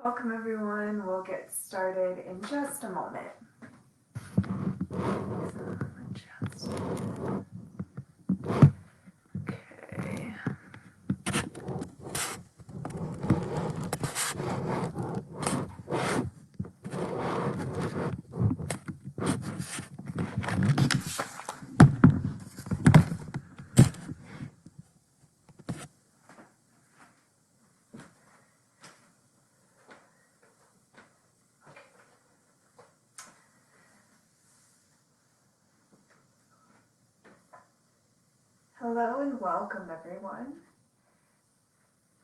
Welcome everyone. We'll get started in just a moment. Okay. Hello and welcome everyone.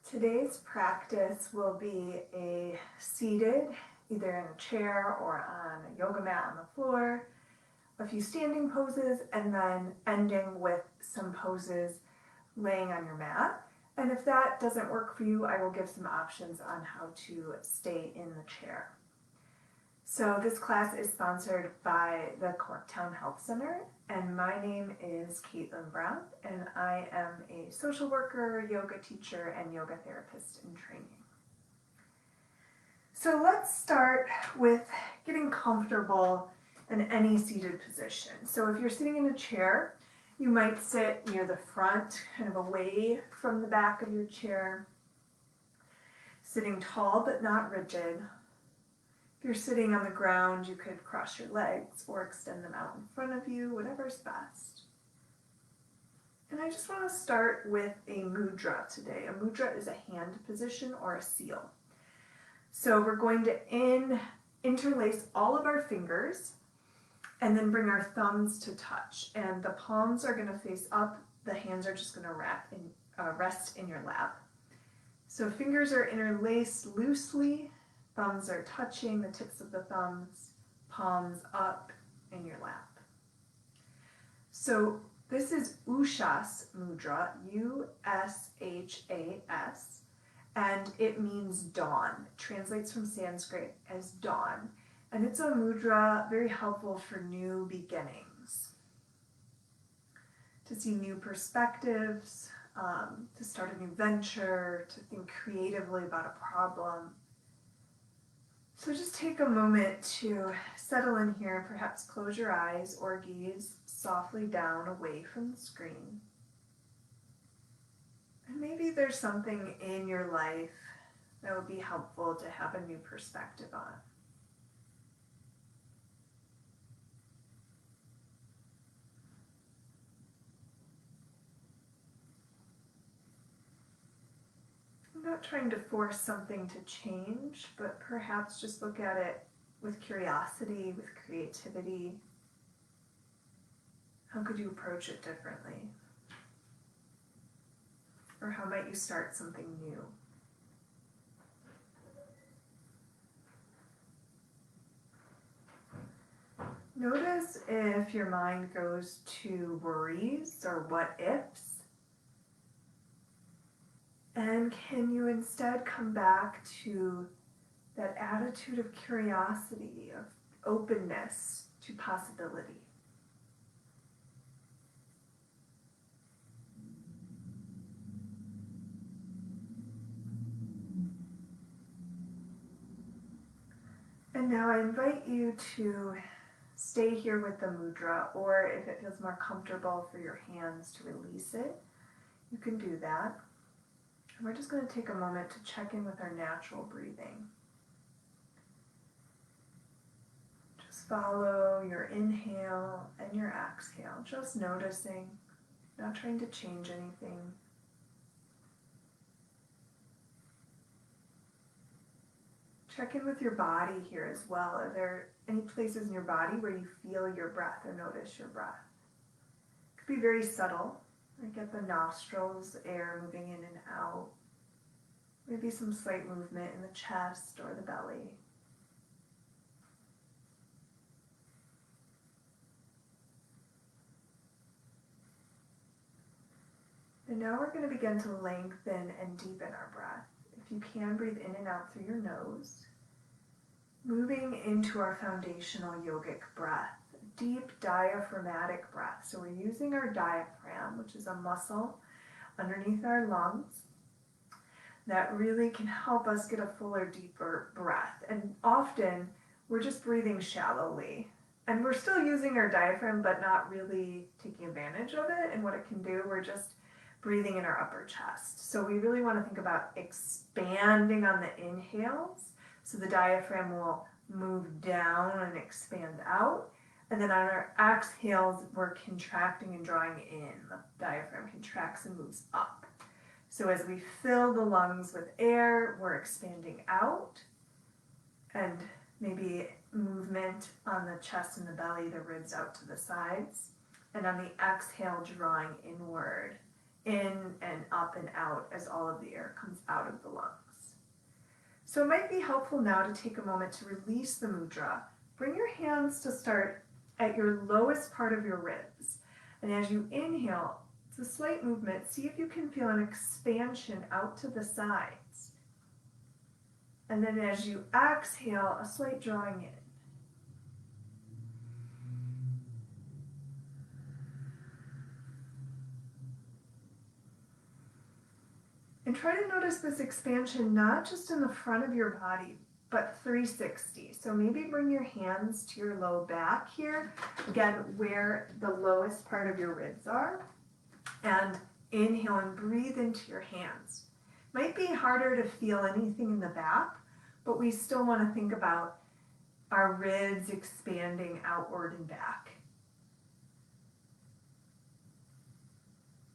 Today's practice will be a seated, either in a chair or on a yoga mat on the floor, a few standing poses, and then ending with some poses laying on your mat. And if that doesn't work for you, I will give some options on how to stay in the chair. So this class is sponsored by the Corktown Health Center, and my name is Caitlin Brown, and I am a social worker, yoga teacher, and yoga therapist in training. So let's start with getting comfortable in any seated position. So if you're sitting in a chair, you might sit near the front, kind of away from the back of your chair, sitting tall but not rigid. If you're sitting on the ground, you could cross your legs or extend them out in front of you, whatever's best. And I just want to start with a mudra today. A mudra is a hand position or a seal. So we're going to interlace all of our fingers and then bring our thumbs to touch. And the palms are going to face up. The hands are just going to rest in your lap. So fingers are interlaced loosely. Thumbs are touching the tips of the thumbs, palms up in your lap. So this is Ushas Mudra, U-S-H-A-S, and it means dawn. It translates from Sanskrit as dawn. And it's a mudra very helpful for new beginnings, to see new perspectives, to start a new venture, to think creatively about a problem. So just take a moment to settle in here, perhaps close your eyes or gaze softly down away from the screen. And maybe there's something in your life that would be helpful to have a new perspective on. I'm not trying to force something to change, but perhaps just look at it with curiosity, with creativity. How could you approach it differently? Or how might you start something new? Notice if your mind goes to worries or what ifs. And can you instead come back to that attitude of curiosity, of openness to possibility? And now I invite you to stay here with the mudra, or if it feels more comfortable for your hands to release it, you can do that. And we're just going to take a moment to check in with our natural breathing. Just follow your inhale and your exhale, just noticing, not trying to change anything. Check in with your body here as well. Are there any places in your body where you feel your breath or notice your breath? It could be very subtle. Like at the nostrils, air moving in and out. Maybe some slight movement in the chest or the belly. And now we're going to begin to lengthen and deepen our breath. If you can, breathe in and out through your nose. Moving into our foundational yogic breath, deep diaphragmatic breath. So we're using our diaphragm, which is a muscle underneath our lungs, that really can help us get a fuller, deeper breath. And often we're just breathing shallowly. And we're still using our diaphragm, but not really taking advantage of it and what it can do. We're just breathing in our upper chest. So we really want to think about expanding on the inhales. So the diaphragm will move down and expand out. And then on our exhales, we're contracting and drawing in. The diaphragm contracts and moves up. So as we fill the lungs with air, we're expanding out, and maybe movement on the chest and the belly, the ribs out to the sides. And on the exhale, drawing inward, in and up and out as all of the air comes out of the lungs. So it might be helpful now to take a moment to release the mudra. Bring your hands to start at your lowest part of your ribs. And as you inhale, it's a slight movement. See if you can feel an expansion out to the sides. And then as you exhale, a slight drawing in. And try to notice this expansion not just in the front of your body, but 360. So maybe bring your hands to your low back here, again, where the lowest part of your ribs are. And inhale and breathe into your hands. Might be harder to feel anything in the back, but we still want to think about our ribs expanding outward and back.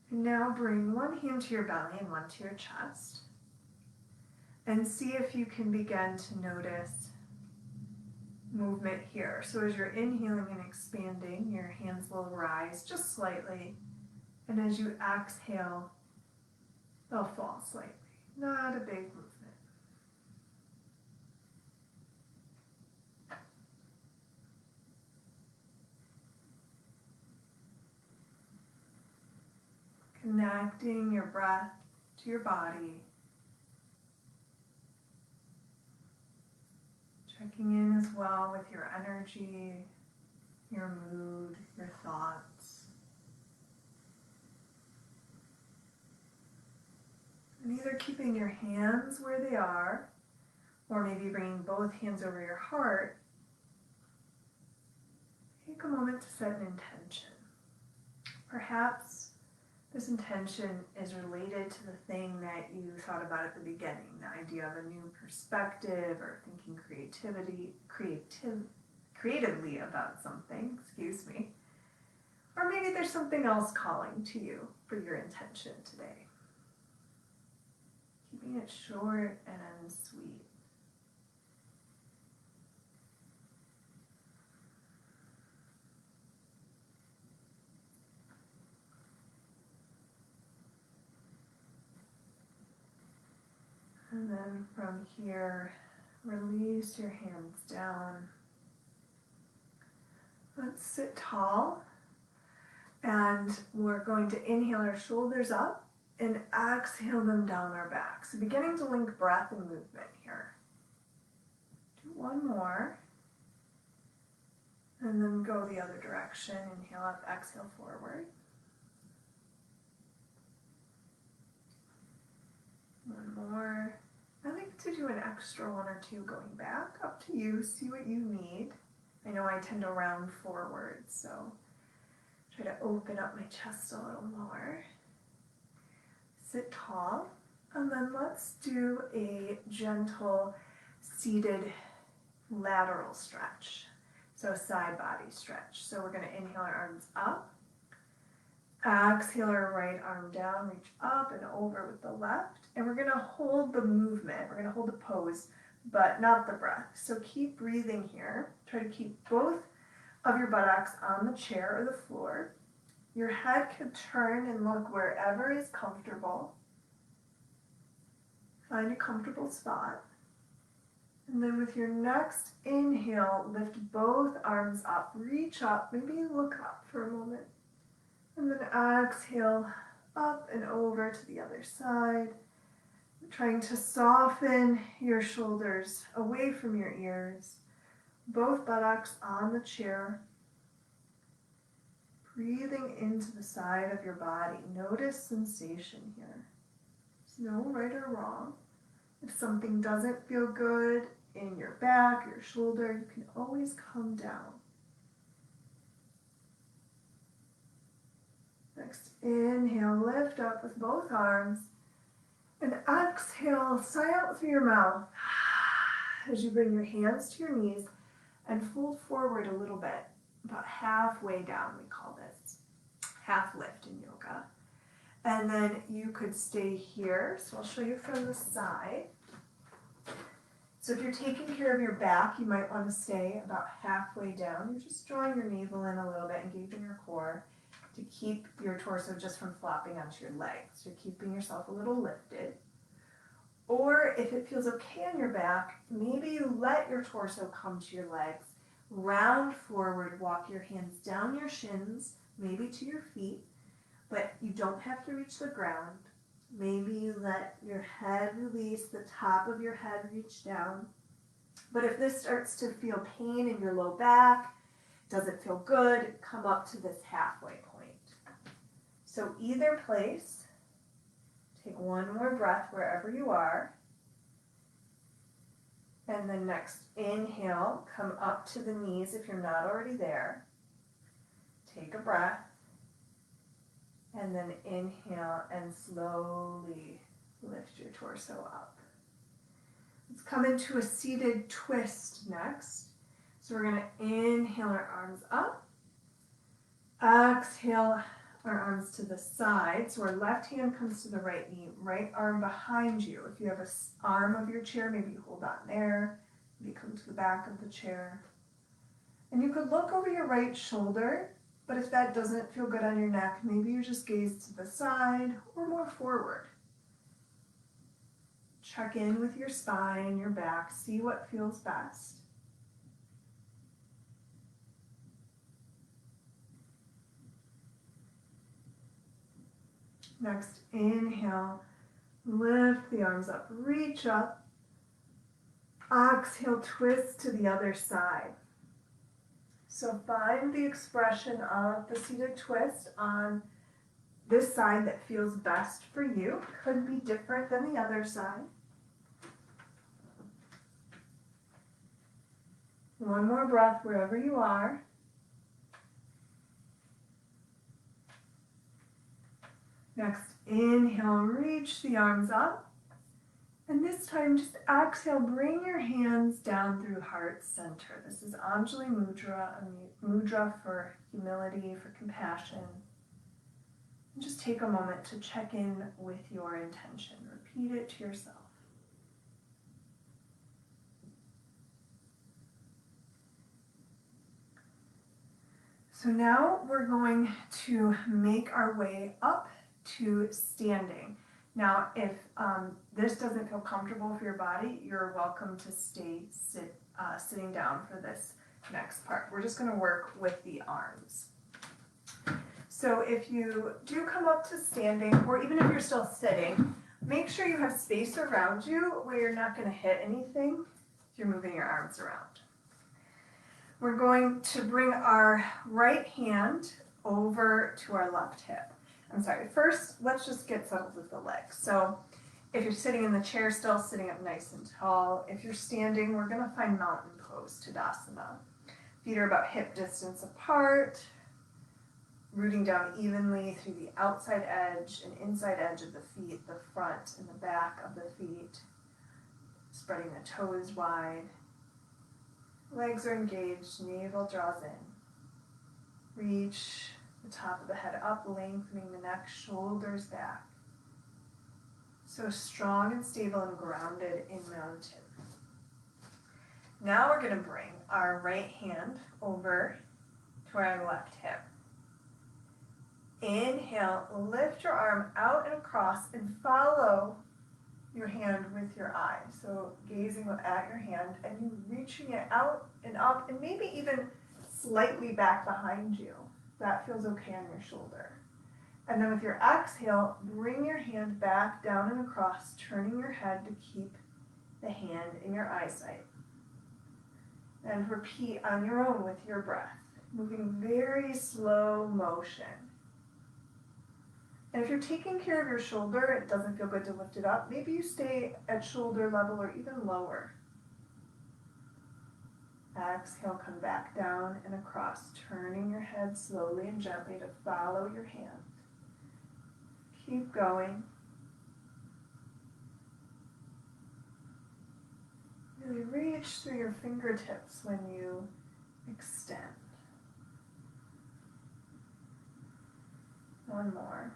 And now bring one hand to your belly and one to your chest. And see if you can begin to notice movement here. So as you're inhaling and expanding, your hands will rise just slightly. And as you exhale, they'll fall slightly. Not a big movement. Connecting your breath to your body. Checking in as well with your energy, your mood, your thoughts. And either keeping your hands where they are, or maybe bringing both hands over your heart, take a moment to set an intention. Perhaps this intention is related to the thing that you thought about at the beginning, the idea of a new perspective or thinking creatively about something, Or maybe there's something else calling to you for your intention today. Keeping it short and sweet. And then from here, release your hands down. Let's sit tall. And we're going to inhale our shoulders up and exhale them down our back. So beginning to link breath and movement here. Do one more. And then go the other direction. Inhale up, exhale forward. One more. I like to do an extra one or two going back. Up to you, see what you need. I know I tend to round forward, so try to open up my chest a little more. Sit tall, and then let's do a gentle seated lateral stretch. So a side body stretch. So we're going to inhale our arms up. Exhale our right arm down, reach up and over with the left. And we're going to hold the movement. We're going to hold the pose, but not the breath. So keep breathing here. Try to keep both of your buttocks on the chair or the floor. Your head could turn and look wherever is comfortable. Find a comfortable spot. And then with your next inhale, lift both arms up. Reach up, maybe look up for a moment. And then exhale up and over to the other side. Trying to soften your shoulders away from your ears. Both buttocks on the chair. Breathing into the side of your body. Notice sensation here. no right or wrong. If something doesn't feel good in your back, your shoulder, you can always come down. Next, inhale, lift up with both arms. And exhale, sigh out through your mouth as you bring your hands to your knees and fold forward a little bit, about halfway down, we call this. Half lift in yoga. And then you could stay here. So I'll show you from the side. So if you're taking care of your back, you might want to stay about halfway down. You're just drawing your navel in a little bit, engaging your core to keep your torso just from flopping onto your legs. You're keeping yourself a little lifted. Or if it feels okay on your back, maybe you let your torso come to your legs, round forward, walk your hands down your shins, maybe to your feet, but you don't have to reach the ground. Maybe you let your head release, the top of your head reach down. But if this starts to feel pain in your low back, doesn't feel good, come up to this halfway point. So either place, take one more breath wherever you are. And then next, inhale, come up to the knees if you're not already there. Take a breath. And then inhale and slowly lift your torso up. Let's come into a seated twist next. So we're going to inhale our arms up. Exhale our arms to the side. So our left hand comes to the right knee, right arm behind you. If you have an arm of your chair, maybe you hold on there. Maybe come to the back of the chair. And you could look over your right shoulder. But if that doesn't feel good on your neck, maybe you just gaze to the side or more forward. Check in with your spine, your back, see what feels best. Next, inhale, lift the arms up, reach up. Exhale, twist to the other side. So find the expression of the seated twist on this side that feels best for you. Could be different than the other side. One more breath wherever you are. Next, inhale, reach the arms up. And this time, just exhale, bring your hands down through heart center. This is Anjali Mudra, a mudra for humility, for compassion. And just take a moment to check in with your intention. Repeat it to yourself. So now we're going to make our way up to standing. Now, if this doesn't feel comfortable for your body, you're welcome to stay sitting down for this next part. We're just going to work with the arms. So if you do come up to standing, or even if you're still sitting, make sure you have space around you where you're not going to hit anything if you're moving your arms around. We're going to bring our right hand over to our left hip. First, let's just get settled with the legs. So if you're sitting in the chair still, sitting up nice and tall. If you're standing, we're going to find mountain pose, Tadasana. Feet are about hip distance apart, rooting down evenly through the outside edge and inside edge of the feet, the front and the back of the feet, spreading the toes wide. Legs are engaged, navel draws in. Reach the top of the head up, lengthening the neck, shoulders back. So strong and stable and grounded in mountain. Now we're going to bring our right hand over to our left hip. Inhale, lift your arm out and across and follow your hand with your eye. So gazing at your hand and you reaching it out and up and maybe even slightly back behind you. That feels okay on your shoulder. And then with your exhale, bring your hand back down and across, turning your head to keep the hand in your eyesight. And repeat on your own with your breath, moving very slow motion. And if you're taking care of your shoulder, it doesn't feel good to lift it up, maybe you stay at shoulder level or even lower. Exhale, come back down and across, turning your head slowly and gently to follow your hand. Keep going. Really reach through your fingertips when you extend. One more.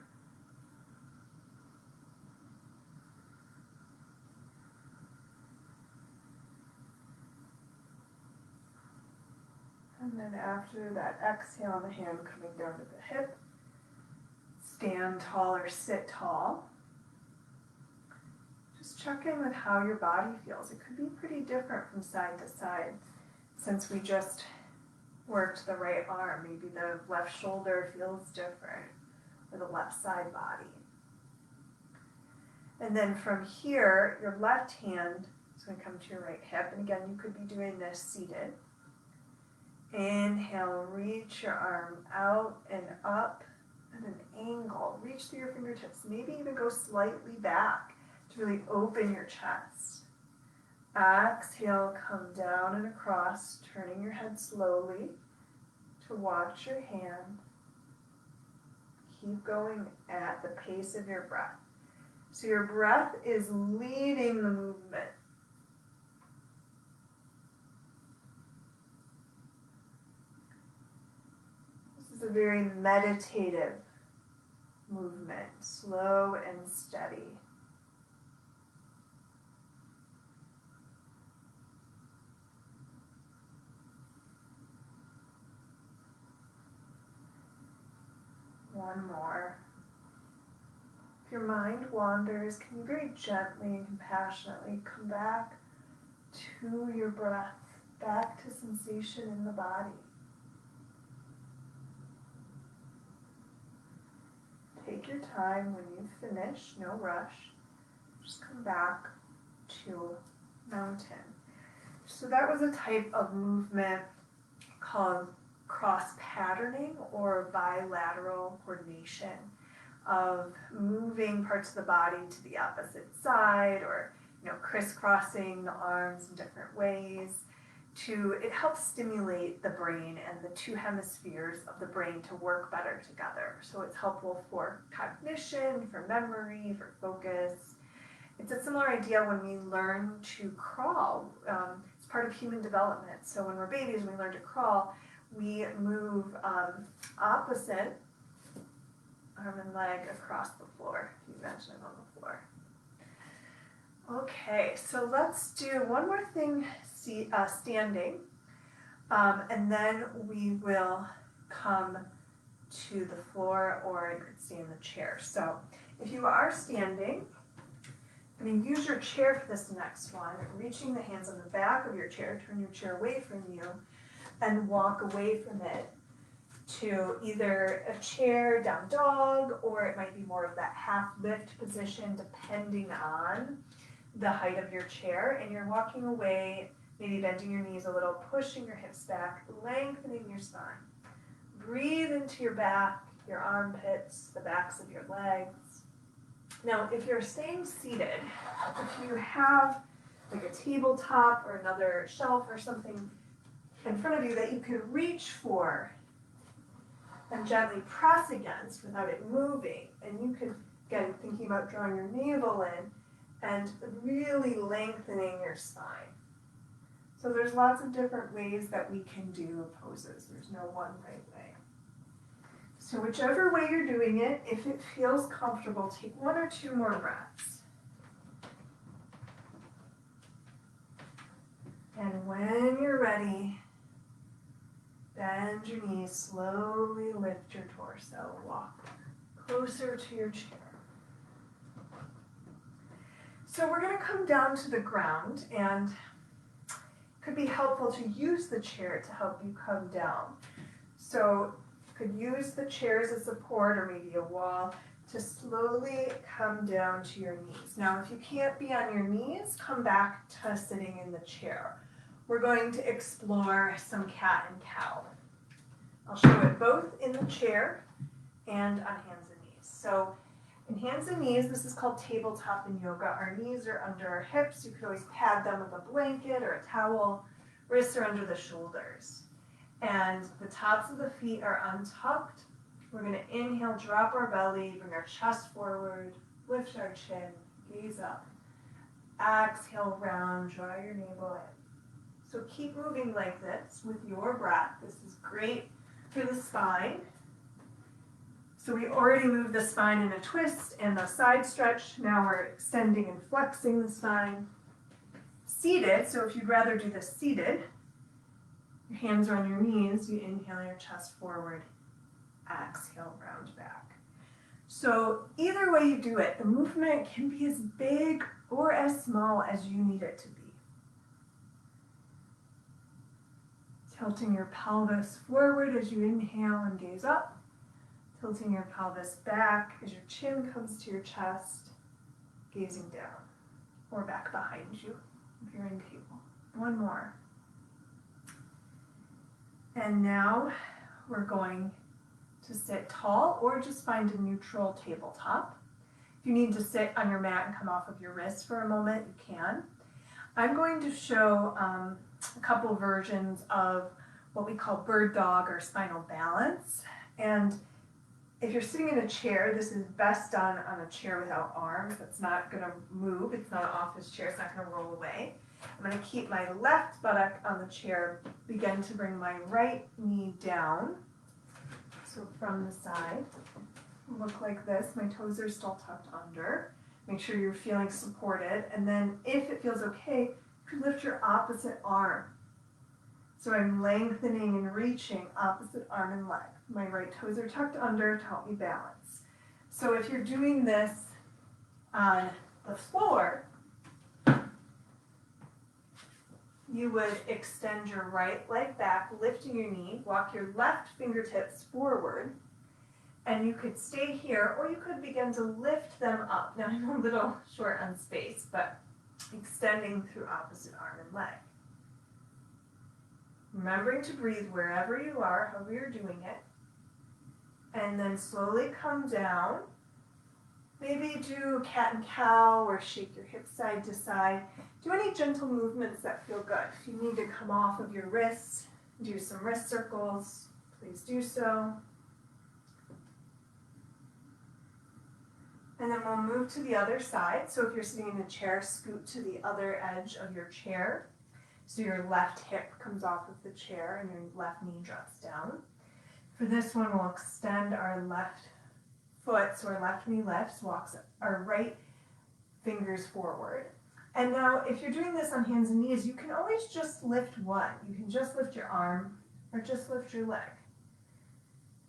And then after that exhale on the hand coming down to the hip, stand tall or sit tall. Just check in with how your body feels. It could be pretty different from side to side since we just worked the right arm. Maybe the left shoulder feels different or the left side body. And then from here, your left hand is going to come to your right hip. And again, you could be doing this seated. Inhale, reach your arm out and up at an angle. Reach through your fingertips. Maybe even go slightly back to really open your chest. Exhale, come down and across, turning your head slowly to watch your hand. Keep going at the pace of your breath. So your breath is leading the movement. This is a very meditative movement, slow and steady. One more. If your mind wanders, can you very gently and compassionately come back to your breath, back to sensation in the body. Take your time. When you finish, no rush. Just come back to mountain. So that was a type of movement called cross-patterning or bilateral coordination of moving parts of the body to the opposite side, or crisscrossing the arms in different ways. It helps stimulate the brain and the two hemispheres of the brain to work better together. So it's helpful for cognition, for memory, for focus. It's a similar idea when we learn to crawl. It's part of human development. So when we're babies, when we learn to crawl, we move opposite arm and leg across the floor. If you imagine it on the floor. Okay, so let's do one more thing, standing, and then we will come to the floor, or you could stay in the chair. So if you are standing, I'm going to use your chair for this next one, reaching the hands on the back of your chair, turn your chair away from you, and walk away from it to either a chair, down dog, or it might be more of that half lift position depending on the height of your chair. And you're walking away, maybe bending your knees a little, pushing your hips back, lengthening your spine. Breathe into your back, your armpits, the backs of your legs. Now, if you're staying seated, if you have like a tabletop or another shelf or something in front of you that you could reach for and gently press against without it moving, and you could, again, thinking about drawing your navel in and really lengthening your spine. So there's lots of different ways that we can do poses. There's no one right way. So whichever way you're doing it, if it feels comfortable, take one or two more breaths. And when you're ready, bend your knees, slowly lift your torso, walk closer to your chair. So we're going to come down to the ground, and it could be helpful to use the chair to help you come down. So you could use the chair as a support, or maybe a wall, to slowly come down to your knees. Now, if you can't be on your knees, come back to sitting in the chair. We're going to explore some cat and cow. I'll show it both in the chair and on hands and knees. So in hands and knees, this is called tabletop in yoga. Our knees are under our hips. You could always pad them with a blanket or a towel. Wrists are under the shoulders. And the tops of the feet are untucked. We're going to inhale, drop our belly, bring our chest forward, lift our chin, gaze up. Exhale, round, draw your navel in. So keep moving like this with your breath. This is great for the spine. So we already moved the spine in a twist and a side stretch. Now we're extending and flexing the spine. Seated, so if you'd rather do this seated, your hands are on your knees, you inhale your chest forward, exhale, round back. So either way you do it, the movement can be as big or as small as you need it to be. Tilting your pelvis forward as you inhale and gaze up. Tilting your pelvis back as your chin comes to your chest, gazing down, or back behind you if you're in table. One more. And now we're going to sit tall or just find a neutral tabletop. If you need to sit on your mat and come off of your wrist for a moment, you can. I'm going to show a couple versions of what we call bird dog or spinal balance. And if you're sitting in a chair, this is best done on a chair without arms. It's not going to move. It's not an office chair. It's not going to roll away. I'm going to keep my left buttock on the chair, begin to bring my right knee down. So from the side, look like this. My toes are still tucked under. Make sure you're feeling supported. And then if it feels okay, you can lift your opposite arm. So I'm lengthening and reaching opposite arm and leg. My right toes are tucked under to help me balance. So if you're doing this on the floor, you would extend your right leg back, lifting your knee, walk your left fingertips forward, and you could stay here, or you could begin to lift them up. Now I'm a little short on space, but extending through opposite arm and leg. Remembering to breathe wherever you are, however you're doing it, and then slowly come down. Maybe do cat and cow or shake your hips side to side. Do any gentle movements that feel good. If you need to come off of your wrists, do some wrist circles, please do so. And then we'll move to the other side. So if you're sitting in a chair, scoot to the other edge of your chair. So your left hip comes off of the chair and your left knee drops down. For this one, we'll extend our left foot, so our left knee lifts, walks our right fingers forward. And now, if you're doing this on hands and knees, you can always just lift one. You can just lift your arm or just lift your leg.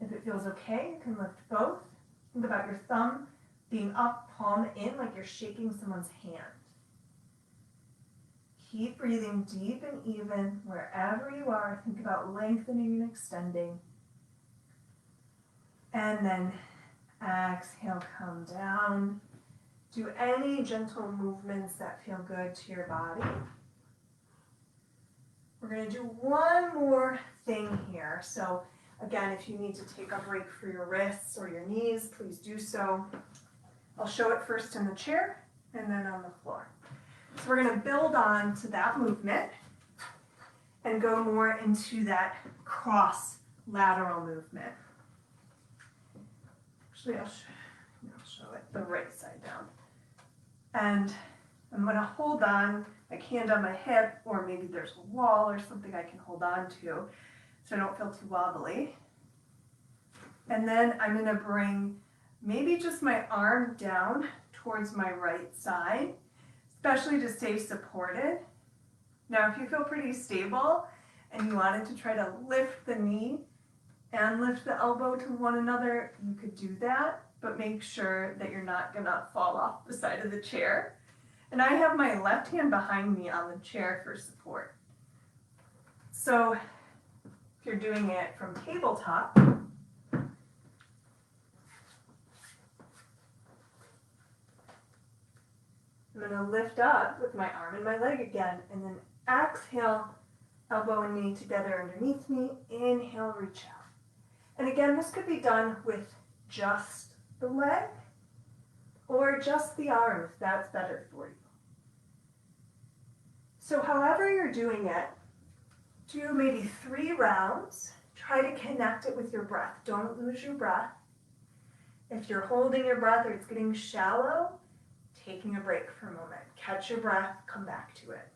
If it feels okay, you can lift both. Think about your thumb being up, palm in, like you're shaking someone's hand. Keep breathing deep and even wherever you are. Think about lengthening and extending. And then exhale, come down. Do any gentle movements that feel good to your body. We're going to do one more thing here. So again, if you need to take a break for your wrists or your knees, please do so. I'll show it first in the chair and then on the floor. So we're going to build on to that movement and go more into that cross lateral movement. Actually, I'll show it the right side down. And I'm going to hold on, like hand on my hip, or maybe there's a wall or something I can hold on to so I don't feel too wobbly. And then I'm going to bring maybe just my arm down towards my right side, especially to stay supported. Now, if you feel pretty stable and you wanted to try to lift the knee and lift the elbow to one another, you could do that, but make sure that you're not gonna fall off the side of the chair. And I have my left hand behind me on the chair for support. So if you're doing it from tabletop, I'm gonna lift up with my arm and my leg again, and then exhale, elbow and knee together underneath me, inhale, reach out. And again, this could be done with just the leg, or just the arm if that's better for you. So however you're doing it, do maybe 3 rounds. Try to connect it with your breath. Don't lose your breath. If you're holding your breath or it's getting shallow, taking a break for a moment. Catch your breath, come back to it.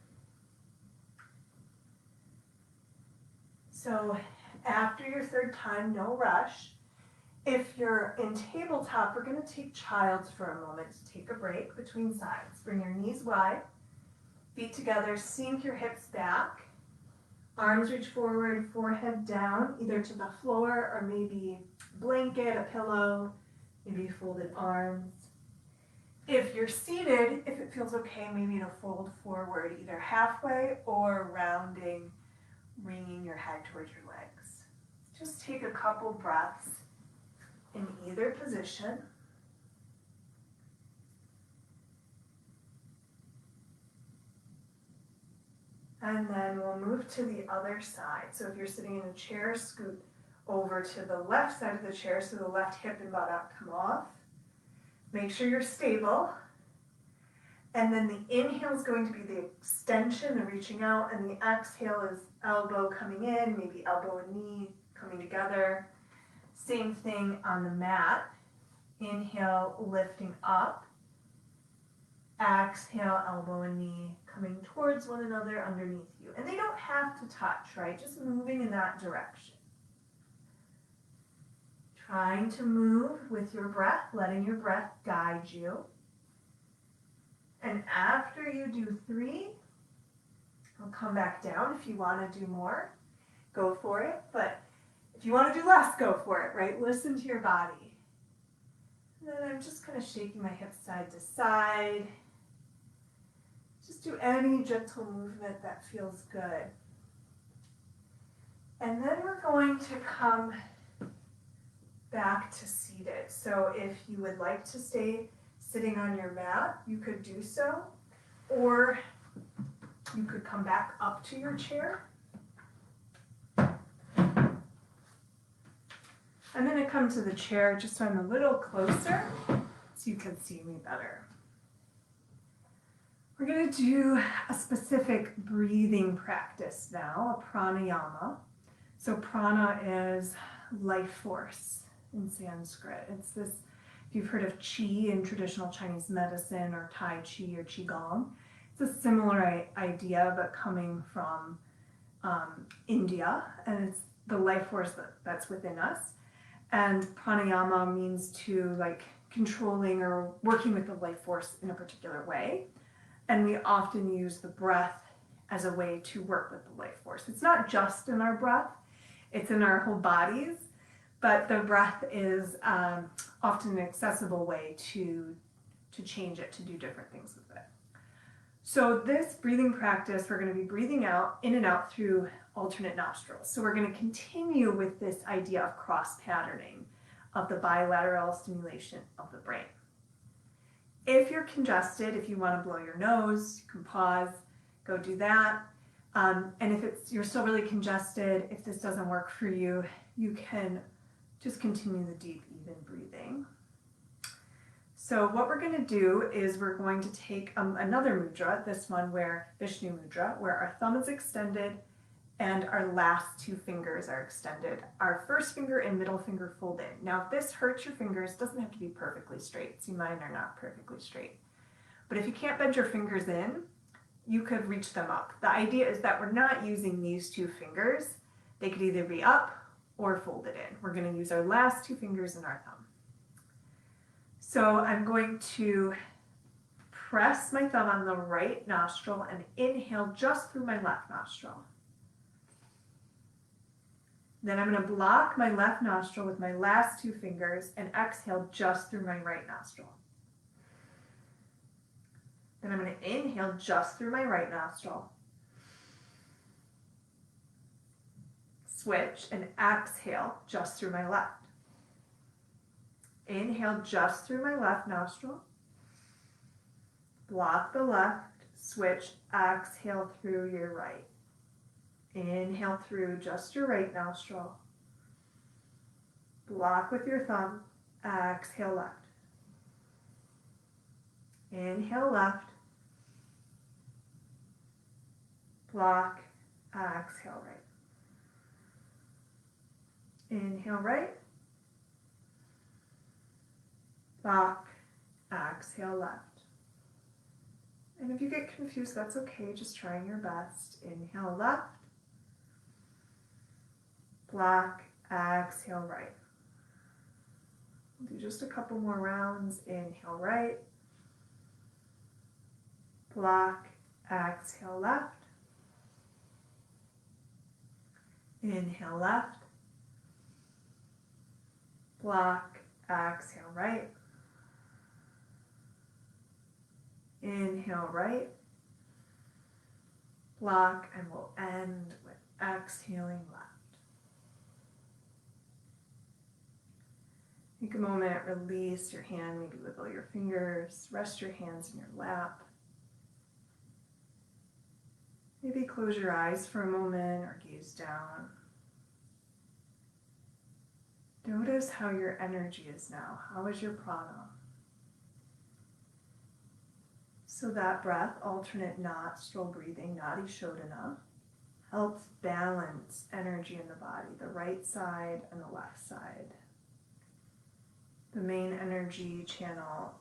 So after your 3rd time, no rush. If you're in tabletop, we're going to take child's for a moment to take a break between sides. Bring your knees wide, feet together, sink your hips back. Arms reach forward, forehead down, either to the floor or maybe a blanket, a pillow, maybe folded arms. If you're seated, if it feels okay, maybe to fold forward either halfway or rounding, bringing your head towards your legs. Just take a couple breaths in either position. And then we'll move to the other side. So if you're sitting in a chair, scoot over to the left side of the chair so the left hip and buttock come off. Make sure you're stable. And then the inhale is going to be the extension, the reaching out, and the exhale is elbow coming in, maybe elbow and knee coming together. Same thing on the mat. Inhale, lifting up. Exhale, elbow and knee coming towards one another underneath you. And they don't have to touch, right? Just moving in that direction. Trying to move with your breath, letting your breath guide you. And after you do 3, I'll come back down. If you want to do more, go for it. But if you want to do less, go for it, right? Listen to your body. And then I'm just kind of shaking my hips side to side. Just do any gentle movement that feels good. And then we're going to come back to seated. So if you would like to stay sitting on your mat, you could do so. Or you could come back up to your chair. I'm going to come to the chair just so I'm a little closer so you can see me better. We're going to do a specific breathing practice now, a pranayama. So prana is life force in Sanskrit. It's this, if you've heard of qi in traditional Chinese medicine or Tai Chi or Qigong, it's a similar idea but coming from India, and it's the life force that's within us. And pranayama means to like controlling or working with the life force in a particular way. And we often use the breath as a way to work with the life force. It's not just in our breath, it's in our whole bodies, but the breath is often an accessible way to change it, to do different things with it. So this breathing practice, we're going to be breathing out, in and out through alternate nostrils. So we're going to continue with this idea of cross-patterning of the bilateral stimulation of the brain. If you're congested, if you want to blow your nose, you can pause, go do that. And if you're still really congested, if this doesn't work for you, you can just continue the deep, even breathing. So what we're going to do is we're going to take another mudra, this one where Vishnu mudra, where our thumb is extended and our last 2 fingers are extended. Our first finger and middle finger fold in. Now, if this hurts your fingers, it doesn't have to be perfectly straight. See, mine are not perfectly straight. But if you can't bend your fingers in, you could reach them up. The idea is that we're not using these 2 fingers. They could either be up or folded in. We're going to use our last 2 fingers and our thumb. So I'm going to press my thumb on the right nostril and inhale just through my left nostril. Then I'm going to block my left nostril with my last 2 fingers and exhale just through my right nostril. Then I'm going to inhale just through my right nostril. Switch and exhale just through my left. Inhale just through my left nostril. Block the left, switch, exhale through your right. Inhale through just your right nostril. Block with your thumb, exhale left. Inhale left. Block, exhale right. Inhale right. Block, exhale left. And if you get confused, that's okay, just trying your best. Inhale left. Block, exhale right. We'll do just a couple more rounds. Inhale right. Block, exhale left. Inhale left. Block, exhale right. Inhale right. Block, and we'll end with exhaling left. Take a moment, release your hand, maybe wiggle your fingers, rest your hands in your lap. Maybe close your eyes for a moment or gaze down. Notice how your energy is now. How is your prana? So that breath, alternate nostril breathing, Nadi Shodhana, helps balance energy in the body, the right side and the left side. The main energy channel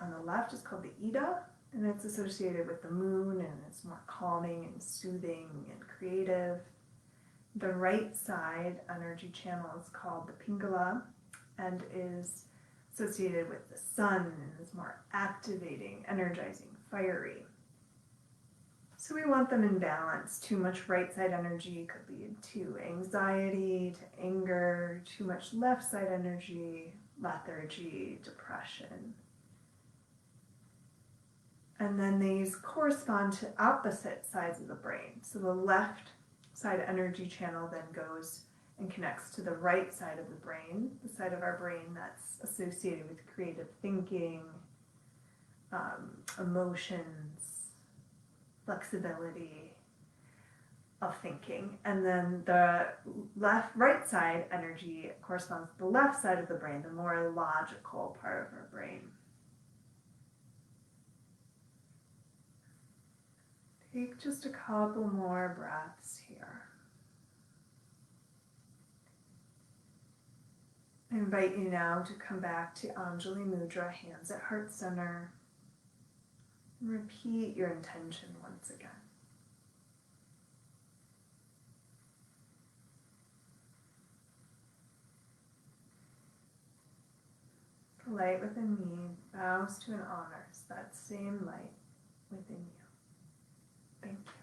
on the left is called the Ida, and it's associated with the moon, and it's more calming and soothing and creative. The right side energy channel is called the Pingala, and is associated with the sun, and is more activating, energizing, fiery. So we want them in balance. Too much right side energy could lead to anxiety, to anger. Too much left side energy, lethargy, depression. And then these correspond to opposite sides of the brain. So the left side energy channel then goes and connects to the right side of the brain, the side of our brain that's associated with creative thinking, emotions, flexibility of thinking. And then the right side energy corresponds to the left side of the brain, the more logical part of our brain. Take just a couple more breaths here. I invite you now to come back to Anjali Mudra, hands at heart center. Repeat your intention once again. The light within me bows to and honors that same light within you. Thank you.